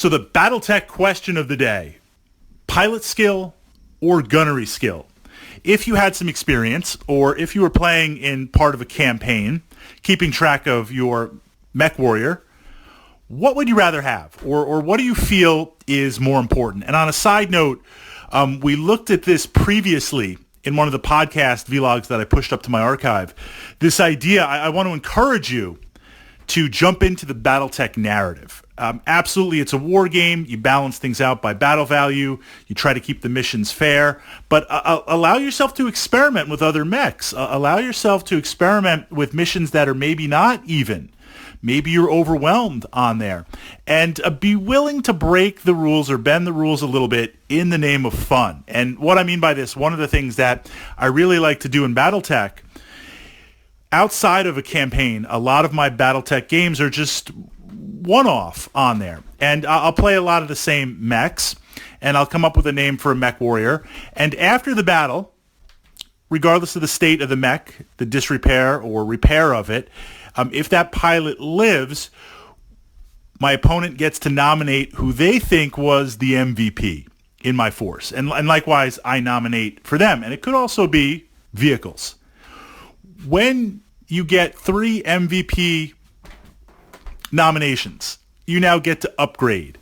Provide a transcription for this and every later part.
So the Battletech question of the day, pilot skill or gunnery skill? If you had some experience, or if you were playing in part of a campaign, keeping track of your mech warrior, what would you rather have? Or what do you feel is more important? And on a side note, we looked at this previously in one of the podcast vlogs that I pushed up to my archive. This idea, I want to encourage you to jump into the Battletech narrative. Absolutely, it's a war game. You balance things out by battle value. You try to keep the missions fair, but allow yourself to experiment with other mechs. Allow yourself to experiment with missions that are maybe not even. Maybe you're overwhelmed on there. And be willing to break the rules or bend the rules a little bit in the name of fun. And what I mean by this, one of the things that I really like to do in Battletech, outside of a campaign, a lot of my Battletech games are just one-off on there. And I'll play a lot of the same mechs, and I'll come up with a name for a mech warrior. And after the battle, regardless of the state of the mech, the disrepair or repair of it, if that pilot lives, my opponent gets to nominate who they think was the MVP in my force. And likewise, I nominate for them. And it could also be vehicles. When you get 3 MVP nominations, you now get to upgrade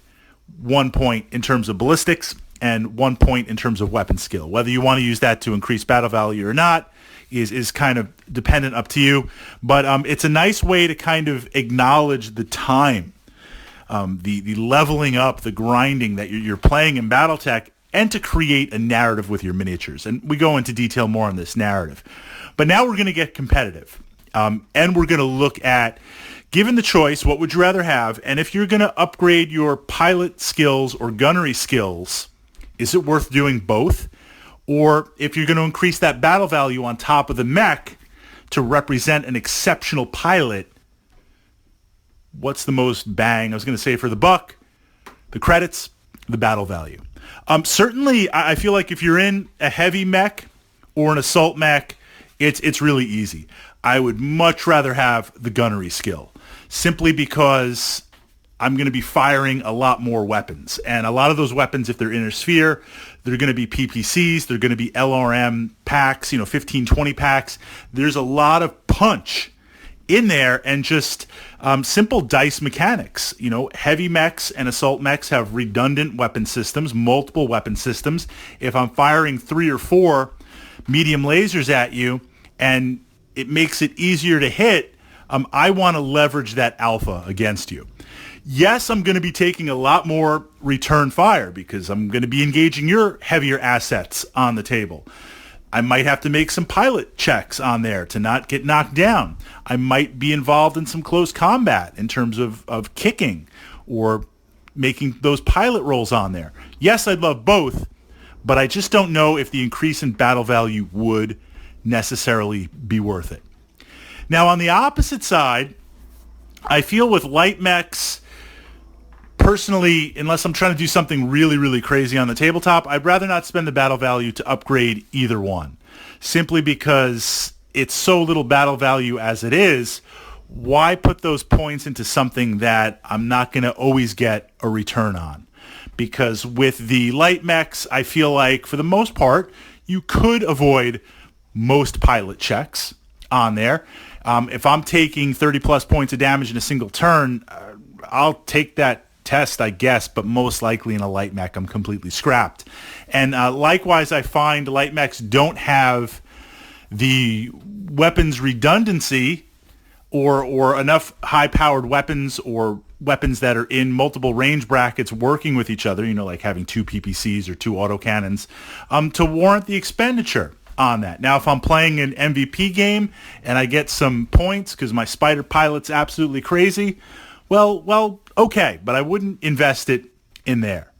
1 point in terms of ballistics and 1 point in terms of weapon skill. Whether you want to use that to increase battle value or not is kind of dependent up to you. But it's a nice way to kind of acknowledge the time, the leveling up, the grinding that you're playing in Battletech, and to create a narrative with your miniatures. And we go into detail more on this narrative. But now we're going to get competitive. And we're going to look at, given the choice, what would you rather have? And if you're going to upgrade your pilot skills or gunnery skills, is it worth doing both? Or if you're going to increase that battle value on top of the mech to represent an exceptional pilot, what's the most bang? I was going to say for the buck, the credits, the battle value. Certainly, I feel like if you're in a heavy mech or an assault mech, it's really easy. I would much rather have the gunnery skill, simply because I'm going to be firing a lot more weapons. And a lot of those weapons, if they're inner sphere, they're going to be PPCs, they're going to be LRM packs, 15, 20 packs. There's a lot of punch in there, and just simple dice mechanics. Heavy mechs and assault mechs have redundant weapon systems, multiple weapon systems. If I'm firing 3 or 4 medium lasers at you and it makes it easier to hit, I want to leverage that alpha against you. Yes, I'm going to be taking a lot more return fire because I'm going to be engaging your heavier assets on the table. I might have to make some pilot checks on there to not get knocked down. I might be involved in some close combat in terms of kicking or making those pilot rolls on there. Yes, I'd love both, but I just don't know if the increase in battle value would necessarily be worth it. Now, on the opposite side, I feel with light mechs, personally, unless I'm trying to do something really, really crazy on the tabletop, I'd rather not spend the battle value to upgrade either one. Simply because it's so little battle value as it is, why put those points into something that I'm not going to always get a return on? Because with the light mechs, I feel like, for the most part, you could avoid most pilot checks on there. If I'm taking 30 plus points of damage in a single turn, I'll take that test, I guess, but most likely in a light mech, I'm completely scrapped. And likewise, I find light mechs don't have the weapons redundancy or enough high-powered weapons or weapons that are in multiple range brackets working with each other, like having 2 PPCs or 2 autocannons, to warrant the expenditure on that. Now, if I'm playing an MVP game and I get some points because my spider pilot's absolutely crazy, well, okay, but I wouldn't invest it in there.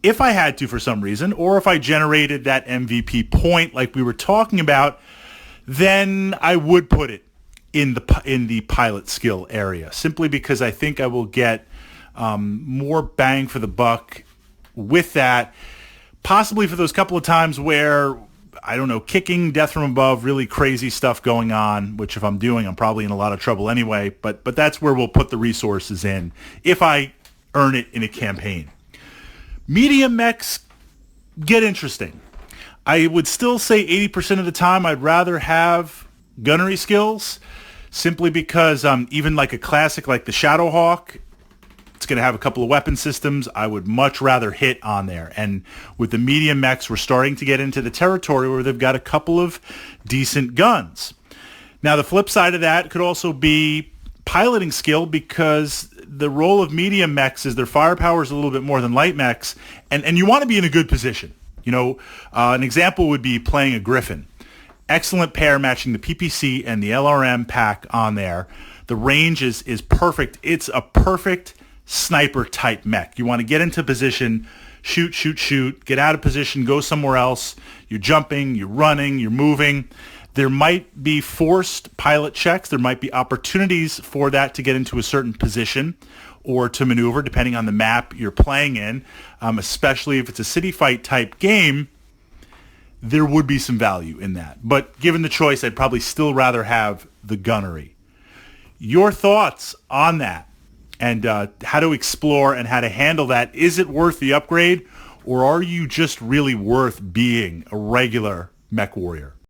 If I had to for some reason, or if I generated that MVP point like we were talking about, then I would put it in the pilot skill area, simply because I think I will get more bang for the buck with that, possibly for those couple of times where, I don't know, kicking, death from above, really crazy stuff going on, which if I'm doing, I'm probably in a lot of trouble anyway, but that's where we'll put the resources in if I earn it in a campaign. Medium mechs get interesting. I would still say 80% of the time I'd rather have gunnery skills, simply because even like a classic like the Shadowhawk, it's going to have a couple of weapon systems. I would much rather hit on there. And with the medium mechs, we're starting to get into the territory where they've got a couple of decent guns. Now, the flip side of that could also be piloting skill, because the role of medium mechs is their firepower is a little bit more than light mechs, and you want to be in a good position. You know, an example would be playing a Griffin. Excellent pair matching the PPC and the LRM pack on there. The range is perfect. It's a perfect sniper type mech. You want to get into position, shoot, shoot, shoot, get out of position, go somewhere else. You're jumping, you're running, you're moving. There might be forced pilot checks. There might be opportunities for that to get into a certain position or to maneuver, depending on the map you're playing in, especially if it's a city fight type game. There would be some value in that. But given the choice, I'd probably still rather have the gunnery. Your thoughts on that, and how to explore and how to handle that? Is it worth the upgrade, or are you just really worth being a regular mech warrior?